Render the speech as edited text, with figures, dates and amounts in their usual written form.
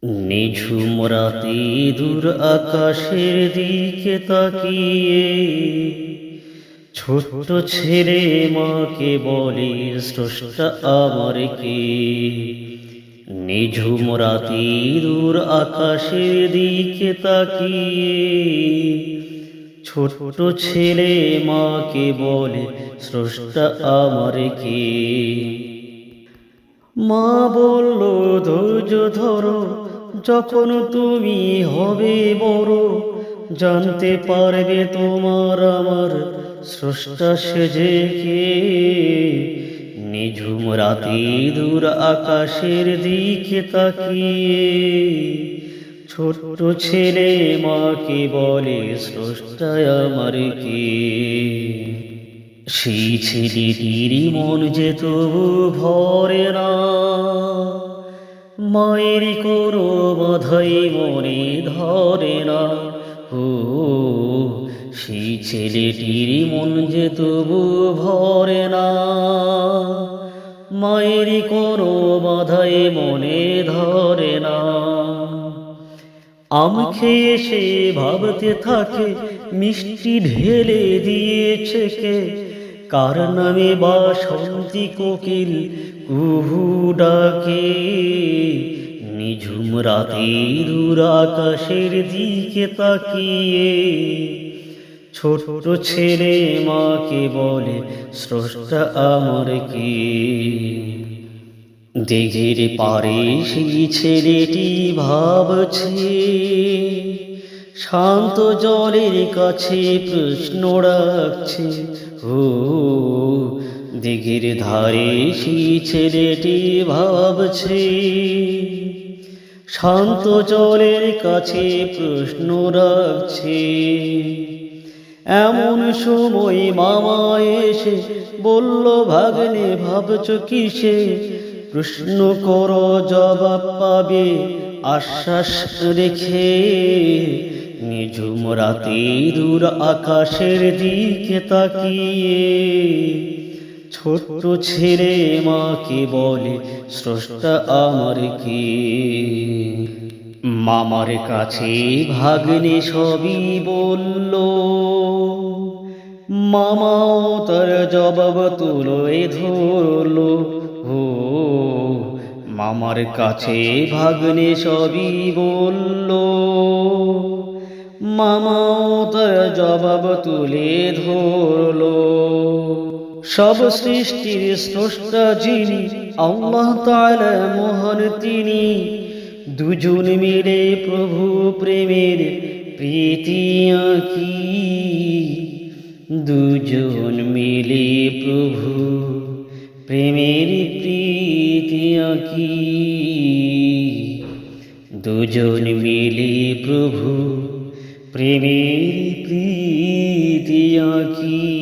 নিঝুম রাতে দূর আকাশের দিকে তাকিয়ে ছোট্ট ছেলে মাকে বলে স্রষ্টা আমার কে। নিঝুম রাতে দূর আকাশের দিকে তাকিয়ে ছোট্ট ছেলে মাকে বলে স্রষ্টা আমার কে। মা বলল ধৈর্য ধরো, যখন তুমি হবে বড় জানতে পারবে তোমার আমার স্রষ্টা সেজে কে। নিঝুম রাতে দূর আকাশের দিকে তাকিয়ে ছোট্ট ছেলে মাকে বলে স্রষ্টা আমার কে। সেই ছেলেটির মন যে তবু ভরে না, মায়ের কোনো বাধাই মনে ধরে না। ও সেই ছেলেটির মন যে তবু ভরে না, মায়ের কোনো বাধাই মনে ধরে না। আম খেয়ে সে ভাবতে থাকে মিষ্টি ঢেলে দিয়েছে কে। কার নামে বাসন্তী কোকিল কুহু ডাকে। নিঝুম রাতে দূর আকাশের দিকে তাকিয়ে ছোট ছেলে মাকে বলে স্রষ্টা আমার কে। দিঘির পারে সেই ছেলেটি ভাবছে, শান্ত জলের কাছে প্রশ্ন রাখছে। ও দিঘির ধারে সেই ছেলেটি ভাবছে, শান্ত জলের কাছে প্রশ্ন রাখছে। এমন সময় মামা এসে বলল, ভাগ্নে ভাবছ কিসে? প্রশ্ন করো জবাব পাবে আশ্বাস রেখে। নিঝুম রাতে দূর আকাশের দিকে তাকিয়ে ছোট্ট ছেলে মাকে বলে স্রষ্টা আমার কে। মামার কাছে ভাগ্নে সবই বলল, মামাও তার জবাব তুলে ধরলো। ও মামার কাছে ভাগ্নে সবই বলল, মামাও তার জবাব তুলে ধরলো। সব সৃষ্টির স্রষ্টা যিনি আল্লাহ তাআলা মহান তিনি, দুজন মিলে প্রভু প্রেমের প্রীতি আঁকি। দুজন মিলে প্রভু প্রেমের প্রীতি আঁকি। দুজন মিলে প্রভু প্রেমের প্রীতি আঁকি।